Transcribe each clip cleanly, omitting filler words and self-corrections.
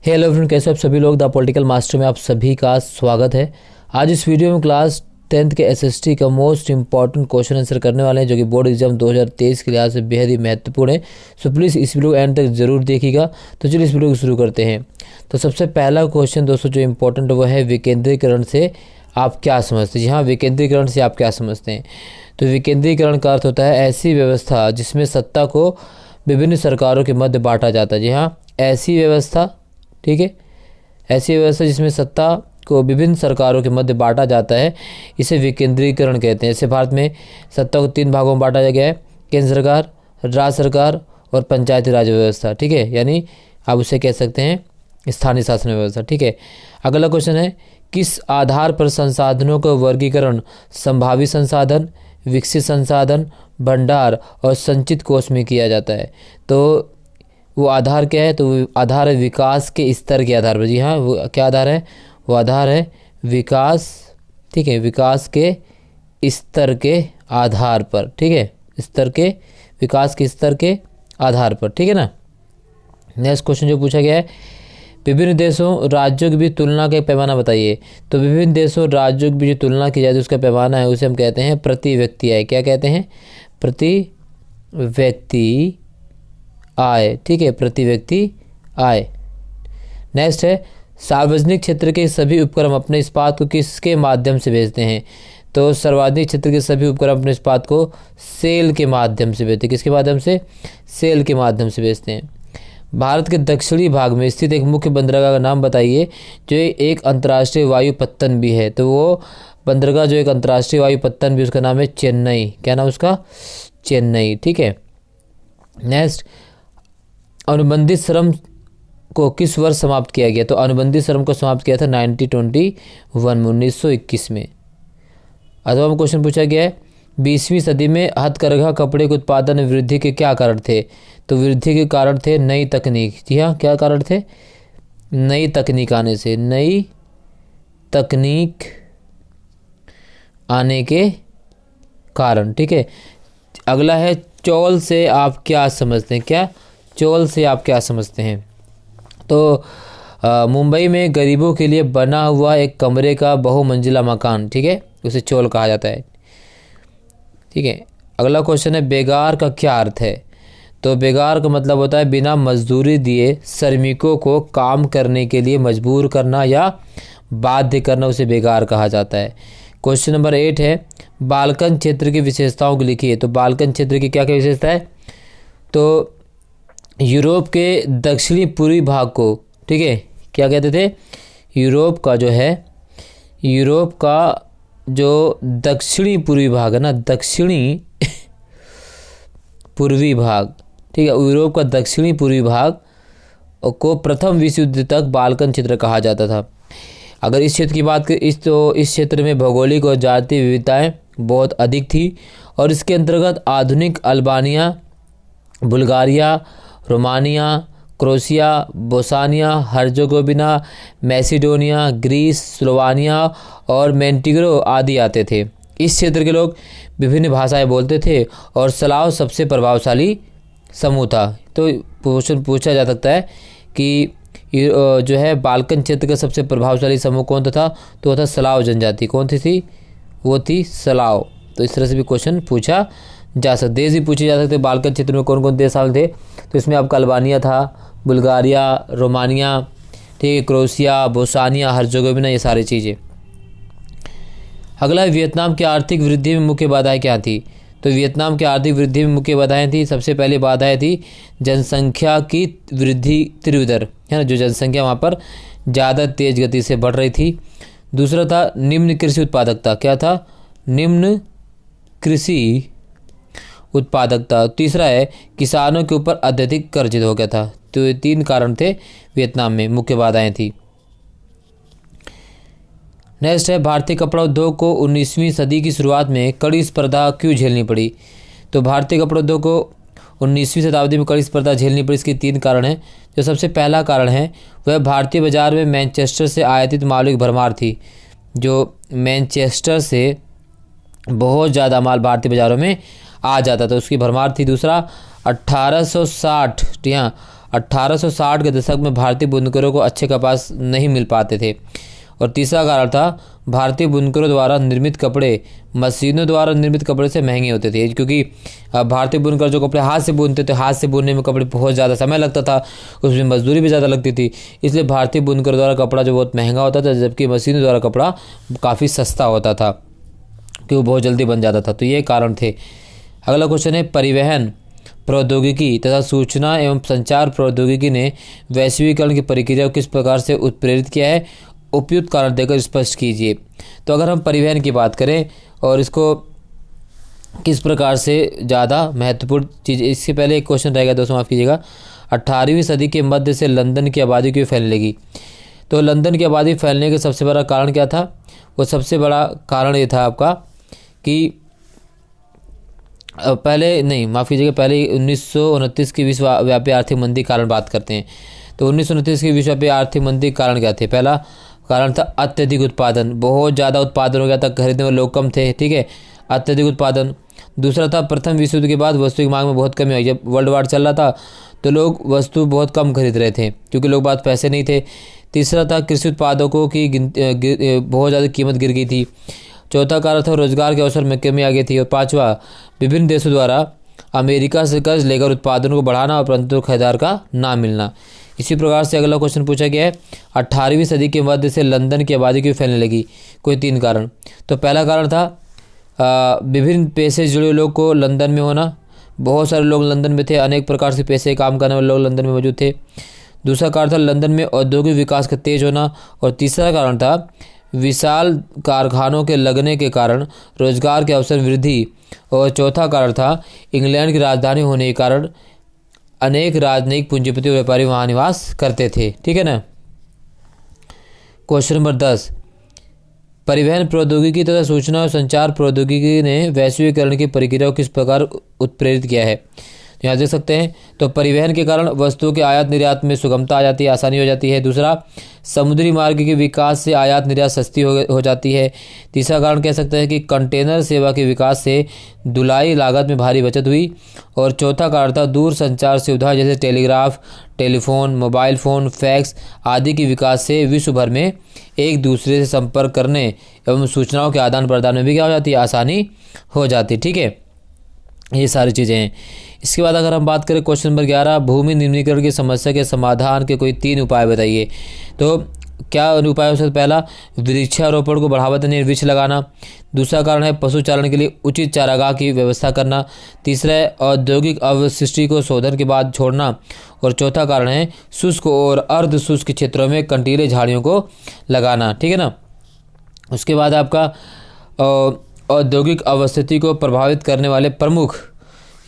Hello friend, कैसे आप सभी लोग। द पॉलिटिकल मास्टर में आप सभी का स्वागत है। आज इस वीडियो में क्लास 10th के एसएसटी का मोस्ट इंपॉर्टेंट क्वेश्चन आंसर करने वाले हैं, जो कि बोर्ड एग्जाम 2023 के लिहाज से बेहद ही महत्वपूर्ण है। सो प्लीज़ इस वीडियो को एंड तक जरूर देखिएगा। तो चलिए इस वीडियो को शुरू करते हैं। तो सबसे पहला क्वेश्चन दोस्तों जो इंपॉर्टेंट वो है, विकेंद्रीकरण से आप क्या समझते हैं। जी हाँ, विकेंद्रीकरण से आप क्या समझते हैं। तो विकेंद्रीकरण का अर्थ होता है ऐसी व्यवस्था जिसमें सत्ता को विभिन्न सरकारों के मध्य बांटा जाता है। जी हाँ, ऐसी व्यवस्था, ठीक है, ऐसी व्यवस्था जिसमें सत्ता को विभिन्न सरकारों के मध्य बांटा जाता है, इसे विकेंद्रीकरण कहते हैं। जैसे भारत में सत्ता को 3 भागों में बांटा गया है, केंद्र सरकार, राज्य सरकार और पंचायती राज व्यवस्था। ठीक है, यानी आप उसे कह सकते हैं स्थानीय शासन व्यवस्था। ठीक है, अगला क्वेश्चन है, किस आधार पर संसाधनों का वर्गीकरण संभावित संसाधन, विकसित संसाधन, भंडार और संचित कोष में किया जाता है। तो वो आधार क्या है, तो वो आधार है विकास के स्तर के आधार पर। जी हाँ, वो क्या आधार है, वो आधार है विकास, ठीक है, विकास के स्तर के आधार पर। ठीक है, स्तर के, विकास के स्तर के आधार पर। ठीक है ना। नेक्स्ट क्वेश्चन जो पूछा गया है, विभिन्न देशों राज्यों की भी तुलना का पैमाना बताइए। तो विभिन्न देशों राज्यों की भी जो तुलना की जाए तो उसका पैमाना है, उसे हम कहते हैं प्रति व्यक्ति आय। क्या कहते हैं, प्रति व्यक्ति आय। ठीक है, प्रति व्यक्ति आय। नेक्स्ट है, सार्वजनिक क्षेत्र के सभी उपक्रम अपने इस्पात को किसके माध्यम से भेजते हैं। तो सार्वजनिक क्षेत्र के सभी उपक्रम अपने इस्पात को सेल के माध्यम से भेजते हैं। किसके माध्यम से, सेल के माध्यम से भेजते हैं। भारत के दक्षिणी भाग में स्थित एक मुख्य बंदरगाह का नाम बताइए जो एक अंतर्राष्ट्रीय वायु पत्तन भी है। तो वो बंदरगाह जो एक अंतर्राष्ट्रीय वायु पत्तन भी, उसका नाम है चेन्नई। क्या नाम उसका, चेन्नई। ठीक है। नेक्स्ट, अनुबंधित श्रम को किस वर्ष समाप्त किया गया। तो अनुबंधित श्रम को समाप्त किया था 1921 में। अथवा क्वेश्चन पूछा गया है, 20वीं सदी में हथकरघा कपड़े के उत्पादन में वृद्धि के क्या कारण थे। तो वृद्धि के कारण थे नई तकनीक। जी हाँ, क्या कारण थे, नई तकनीक आने से, नई तकनीक आने के कारण। ठीक है। अगला है, चौल से आप क्या समझते हैं। क्या, चौल से आप क्या समझते हैं। तो मुंबई में गरीबों के लिए बना हुआ एक कमरे का बहुमंजिला मकान, ठीक है, उसे चौल कहा जाता है। ठीक है। अगला क्वेश्चन है, बेगार का क्या अर्थ है। तो बेगार का मतलब होता है बिना मजदूरी दिए श्रमिकों को काम करने के लिए मजबूर करना या बाध्य करना, उसे बेगार कहा जाता है। क्वेश्चन नंबर 8 है, बाल्कन क्षेत्र की विशेषताओं को लिखिए। तो बाल्कन क्षेत्र की क्या क्या विशेषता है। तो यूरोप के दक्षिणी पूर्वी भाग को, ठीक है, क्या कहते थे, यूरोप का जो है, यूरोप का जो दक्षिणी पूर्वी भाग है ना, दक्षिणी पूर्वी भाग, ठीक है, यूरोप का दक्षिणी पूर्वी भाग को प्रथम विश्व युद्ध तक बाल्कन क्षेत्र कहा जाता था। अगर इस क्षेत्र की बात करें तो इस क्षेत्र में भौगोलिक और जातीय विविधताएं बहुत अधिक थी और इसके अंतर्गत आधुनिक Albania, Bulgaria, Romania, Croatia, Bosnia, Herzegovina, Macedonia, Greece, Slovenia और मोंटेनेग्रो आदि आते थे। इस क्षेत्र के लोग विभिन्न भाषाएं बोलते थे और स्लाव सबसे प्रभावशाली समूह था। तो क्वेश्चन पूछा जा सकता है कि जो है बाल्कन क्षेत्र का सबसे प्रभावशाली समूह कौन था। तो वो था स्लाव जनजाति। कौन थी, वो थी स्लाव। तो इस तरह से भी क्वेश्चन पूछा जा सकता, देश भी पूछे जा सकते। बाल्कन क्षेत्र में कौन कौन देश शामिल थे। तो इसमें आपका अल्बानिया था, बुल्गारिया, रोमानिया, ठीक है, क्रोशिया, बोस्निया, हर्जेगोविना, ये सारी चीज़ें। अगला है, वियतनाम की आर्थिक वृद्धि में मुख्य बाधाएं क्या थी। तो वियतनाम की आर्थिक वृद्धि में मुख्य बाधाएं थी, सबसे पहले बाधाएं थी जनसंख्या की वृद्धि, तीव्र दर है ना, जो जनसंख्या वहाँ पर ज़्यादा तेज गति से बढ़ रही थी। दूसरा था निम्न कृषि उत्पादकता। क्या था, निम्न कृषि उत्पादकता। तीसरा है किसानों के ऊपर अत्यधिक कर्ज हो गया था। तो ये 3 कारण थे वियतनाम में, मुख्य बाधाएं थी। नेक्स्ट है, भारतीय कपड़ा उद्योग को 19वीं सदी की शुरुआत में कड़ी स्पर्धा क्यों झेलनी पड़ी। तो भारतीय कपड़ा उद्योग को 19वीं शताब्दी में कड़ी स्पर्धा झेलनी पड़ी, इसके 3 कारण हैं। जो सबसे पहला कारण है वह भारतीय बाजार में मैनचेस्टर से आयातित माल की भरमार थी। जो मैनचेस्टर से बहुत ज़्यादा माल भारतीय बाज़ारों में आ जाता था, उसकी भरमार थी। दूसरा, 1860, यहाँ 1860 के दशक में भारतीय बुनकरों को अच्छे कपास नहीं मिल पाते थे। और तीसरा कारण था भारतीय बुनकरों द्वारा निर्मित कपड़े मशीनों द्वारा निर्मित कपड़े से महंगे होते थे, क्योंकि भारतीय बुनकर जो कपड़े हाथ से बुनते थे, हाथ से बुनने में कपड़े बहुत ज़्यादा समय लगता था, उसमें मजदूरी भी ज़्यादा लगती थी, इसलिए भारतीय बुनकर द्वारा कपड़ा जो बहुत महंगा होता था, जबकि मशीनों द्वारा कपड़ा काफ़ी सस्ता होता था, कि वो बहुत जल्दी बन जाता था। तो ये कारण थे। अगला क्वेश्चन है, परिवहन प्रौद्योगिकी तथा सूचना एवं संचार प्रौद्योगिकी ने वैश्वीकरण की प्रक्रिया को किस प्रकार से उत्प्रेरित किया है, उपयुक्त कारण देकर स्पष्ट कीजिए। तो अगर हम परिवहन की बात करें और इसको किस प्रकार से ज़्यादा महत्वपूर्ण चीज़, इससे पहले एक क्वेश्चन रहेगा दोस्तों, माफ़ कीजिएगा, 18वीं सदी के मध्य से लंदन की आबादी क्यों फैलने लगी। तो लंदन की आबादी फैलने का सबसे बड़ा कारण क्या था, वो सबसे बड़ा कारण ये था आपका कि पहले 1929 की विश्वव्यापी आर्थिक मंदी कारण बात करते हैं। तो 1929 की विश्वव्यापी आर्थिक मंदी कारण क्या थे। पहला कारण था अत्यधिक उत्पादन, बहुत ज़्यादा उत्पादन हो गया था, खरीदने वाले लोग कम थे, ठीक है, अत्यधिक उत्पादन। दूसरा था प्रथम विश्व युद्ध के बाद वस्तु की मांग में बहुत कमी आई। जब वर्ल्ड वार चल रहा था तो लोग वस्तु बहुत कम खरीद रहे थे, क्योंकि लोग पास पैसे नहीं थे। तीसरा था कृषि उत्पादकों की बहुत ज़्यादा कीमत गिर गई थी। चौथा कारण था रोजगार के अवसर में कमी आ गई थी। और पांचवा, विभिन्न देशों द्वारा अमेरिका से कर्ज लेकर उत्पादन को बढ़ाना और परंतु खरीदार का ना मिलना। इसी प्रकार से अगला क्वेश्चन पूछा गया है, 18वीं सदी के मध्य से लंदन की आबादी क्यों फैलने लगी। कोई 3 कारण। तो पहला कारण था विभिन्न पेशे से जुड़े लोग को लंदन में होना, बहुत सारे लोग लंदन में थे, अनेक प्रकार से पेशे काम करने वाले लोग लंदन में मौजूद थे। दूसरा कारण था लंदन में औद्योगिक विकास का तेज होना। और तीसरा कारण था विशाल कारखानों के लगने के कारण रोजगार के अवसर वृद्धि। और चौथा कारण था इंग्लैंड की राजधानी होने के कारण अनेक राजनयिक पूंजीपति और व्यापारी वहाँ निवास करते थे, ठीक है ना। क्वेश्चन नंबर 10, परिवहन प्रौद्योगिकी तथा सूचना और संचार प्रौद्योगिकी ने वैश्वीकरण की प्रक्रिया को किस प्रकार उत्प्रेरित किया है। यहाँ देख सकते हैं, तो परिवहन के कारण वस्तुओं के आयात निर्यात में सुगमता आ जाती है, आसानी हो जाती है। दूसरा, समुद्री मार्ग के विकास से आयात निर्यात सस्ती हो जाती है। तीसरा कारण कह सकते हैं कि कंटेनर सेवा के विकास से ढुलाई लागत में भारी बचत हुई। और चौथा कारण था दूर संचार सुविधा जैसे telegraph, telephone, mobile phone, fax आदि के विकास से विश्व भर में एक दूसरे से संपर्क करने एवं सूचनाओं के आदान प्रदान में भी क्या हो जाती है, आसानी हो जाती, ठीक है। ये सारी चीज़ें हैं। इसके बाद अगर हम बात करें क्वेश्चन नंबर 11, भूमि निम्नीकरण की समस्या के समाधान के कोई 3 उपाय बताइए। तो क्या उपाय हो सकता है। पहला, वृक्षारोपण को बढ़ावा देने, वृक्ष लगाना। दूसरा कारण है पशुचारण के लिए उचित चारागाह की व्यवस्था करना। तीसरा है औद्योगिक अवशिष्टि को शोधन के बाद छोड़ना। और चौथा कारण है शुष्क और अर्ध शुष्क क्षेत्रों में कंटीले झाड़ियों को लगाना, ठीक है ना। उसके बाद आपका औद्योगिक अवस्थिति को प्रभावित करने वाले प्रमुख,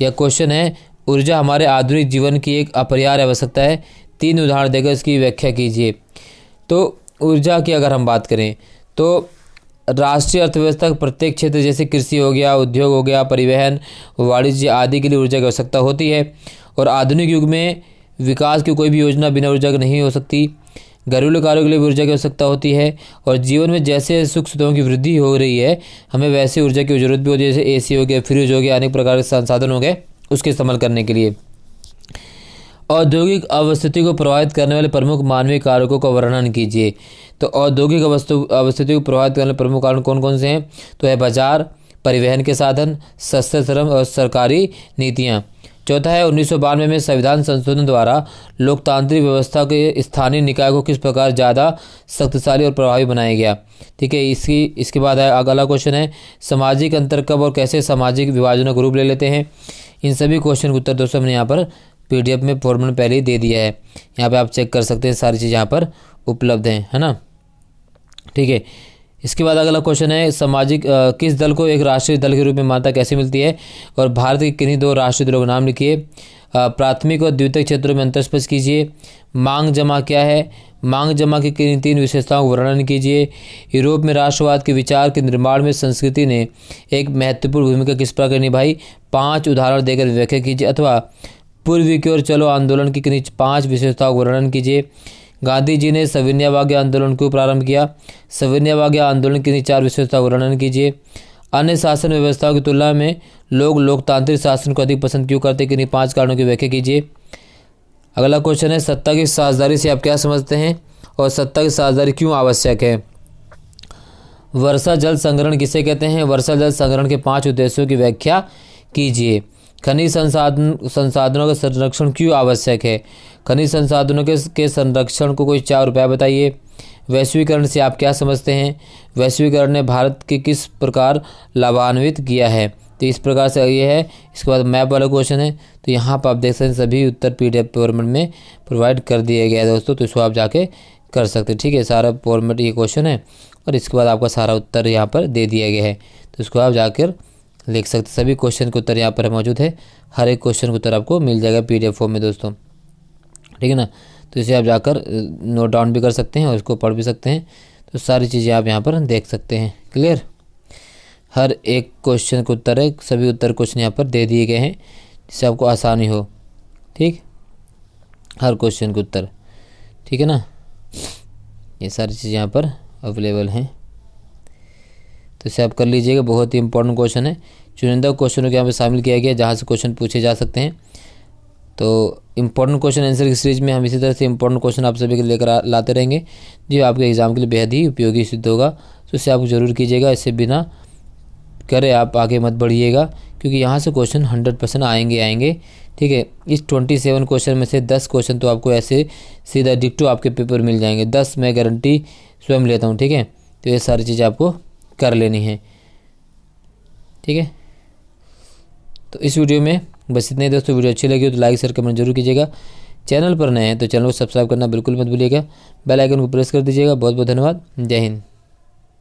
यह क्वेश्चन है, ऊर्जा हमारे आधुनिक जीवन की एक अपरिहार्य आवश्यकता है। 3 उदाहरण देकर इसकी व्याख्या कीजिए। तो ऊर्जा की अगर हम बात करें तो राष्ट्रीय अर्थव्यवस्था के प्रत्येक क्षेत्र जैसे कृषि हो गया, उद्योग हो गया, परिवहन, वाणिज्य आदि के लिए ऊर्जा की आवश्यकता होती है। और आधुनिक युग में विकास की कोई भी योजना बिना ऊर्जा के नहीं हो सकती। घरेलू कार्यों के लिए भी ऊर्जा की आवश्यकता होती है। और जीवन में जैसे सुख सुविधाओं की वृद्धि हो रही है, हमें वैसे ऊर्जा की जरूरत भी होती है, जैसे एसी हो गया, फ्रिज हो गया, अनेक प्रकार के संसाधन हो गए उसके इस्तेमाल करने के लिए। औद्योगिक अवस्थिति को प्रभावित करने वाले प्रमुख मानवीय कारकों का वर्णन कीजिए। तो औद्योगिक अवस्थिति को प्रभावित करने वाले प्रमुख कारण कौन कौन से हैं। तो है बाजार, परिवहन के साधन, सस्ते श्रम और सरकारी नीतियाँ। चौथा है 1992 में संविधान संशोधन द्वारा लोकतांत्रिक व्यवस्था के स्थानीय निकाय को किस प्रकार ज़्यादा शक्तिशाली और प्रभावी बनाया गया, ठीक है। इसके बाद है अगला क्वेश्चन है, सामाजिक अंतर कब और कैसे सामाजिक विभाजनों को रूप ले लेते हैं। इन सभी क्वेश्चन के उत्तर दोस्तों हमने यहाँ पर PDF में फॉर्मूला पहले ही दे दिया है, यहाँ पे आप चेक कर सकते हैं, सारी चीज़ यहाँ पर उपलब्ध हैं, है ना, ठीक है। इसके बाद अगला क्वेश्चन है, सामाजिक किस दल को एक राष्ट्रीय दल के रूप में मान्यता कैसे मिलती है। और भारत के किन्हीं 2 राष्ट्रीय दलों के नाम लिखिए। प्राथमिक और द्वितीयक क्षेत्रों में अंतर स्पष्ट कीजिए। मांग जमा क्या है, मांग जमा की किन्हीं 3 विशेषताओं का वर्णन कीजिए। यूरोप में राष्ट्रवाद के विचार के निर्माण में संस्कृति ने एक महत्वपूर्ण भूमिका किस प्रकार निभाई, 5 उदाहरण देकर व्याख्या कीजिए। अथवा पूर्वी की ओर चलो आंदोलन की किन्हीं 5 विशेषताओं का वर्णन कीजिए। गांधी जी ने सविनय आंदोलन क्यों प्रारंभ किया, सविनय आंदोलन की 4 विशेषताओं का वर्णन कीजिए। अन्य शासन व्यवस्थाओं की तुलना में लोग लोकतांत्रिक शासन को अधिक पसंद क्यों करते, किन्हीं 5 कारणों की व्याख्या कीजिए। अगला क्वेश्चन है, सत्ता की साझेदारी से आप क्या समझते हैं और सत्ता की साझेदारी क्यों आवश्यक है? वर्षा जल संग्रहण किसे कहते हैं? वर्षा जल संग्रहण के 5 उद्देश्यों की व्याख्या कीजिए। खनिज संसाधनों का संरक्षण क्यों आवश्यक है? खनिज संसाधनों के संरक्षण को कोई 4 उपाय बताइए। वैश्वीकरण से आप क्या समझते हैं? वैश्वीकरण ने भारत के किस प्रकार लाभान्वित किया है? तो इस प्रकार से ये है। इसके बाद मैप वाला क्वेश्चन है, तो यहाँ पर आप देख सकते हैं सभी उत्तर PDF फॉर्मेट में प्रोवाइड कर दिए गए हैं दोस्तों, तो इसको आप जाके कर सकते हैं। ठीक है, सारा फॉर्मेट ये क्वेश्चन है और इसके बाद आपका सारा उत्तर यहाँ पर दे दिया गया है, तो इसको आप जाकर लिख सकते हैं। सभी क्वेश्चन के उत्तर यहाँ पर मौजूद है, हर एक क्वेश्चन का उत्तर आपको मिल जाएगा PDF फॉर्म में दोस्तों। ठीक है ना, तो इसे आप जाकर नोट डाउन भी कर सकते हैं और इसको पढ़ भी सकते हैं, तो सारी चीज़ें आप यहाँ पर देख सकते हैं। क्लियर, हर एक क्वेश्चन का उत्तर है, सभी उत्तर क्वेश्चन यहाँ पर दे दिए गए हैं जिससे आपको आसानी हो। ठीक, हर क्वेश्चन का उत्तर, ठीक है ना, ये सारी चीज़ें यहाँ पर अवेलेबल हैं, तो इसे आप कर लीजिएगा। बहुत ही इंपॉर्टेंट क्वेश्चन है, चुनिंदा क्वेश्चनों के यहाँ पे शामिल किया गया जहाँ से क्वेश्चन पूछे जा सकते हैं। तो इंपॉर्टेंट क्वेश्चन आंसर की सीरीज में हम इसी तरह से इंपॉर्टेंट क्वेश्चन आप सभी के लेकर लाते रहेंगे, जो आपके एग्जाम के लिए बेहद ही उपयोगी सिद्ध होगा। तो इसे आप जरूर कीजिएगा, इससे बिना करे आप आगे मत बढ़िएगा, क्योंकि यहाँ से क्वेश्चन 100% आएंगे। ठीक है, इस 27 क्वेश्चन में से 10 क्वेश्चन तो आपको ऐसे सीधा डिक्टो आपके पेपर मिल जाएंगे, 10 मैं गारंटी स्वयं लेता हूँ। ठीक है, तो ये सारी चीज़ें आपको कर लेनी है। ठीक है, तो इस वीडियो में बस इतने दोस्तों। वीडियो अच्छी लगी हो तो लाइक शेयर कमेंट जरूर कीजिएगा। चैनल पर नए हैं तो चैनल को सब्सक्राइब करना बिल्कुल मत भूलिएगा। बेल आइकन को प्रेस कर दीजिएगा। बहुत बहुत धन्यवाद। जय हिंद।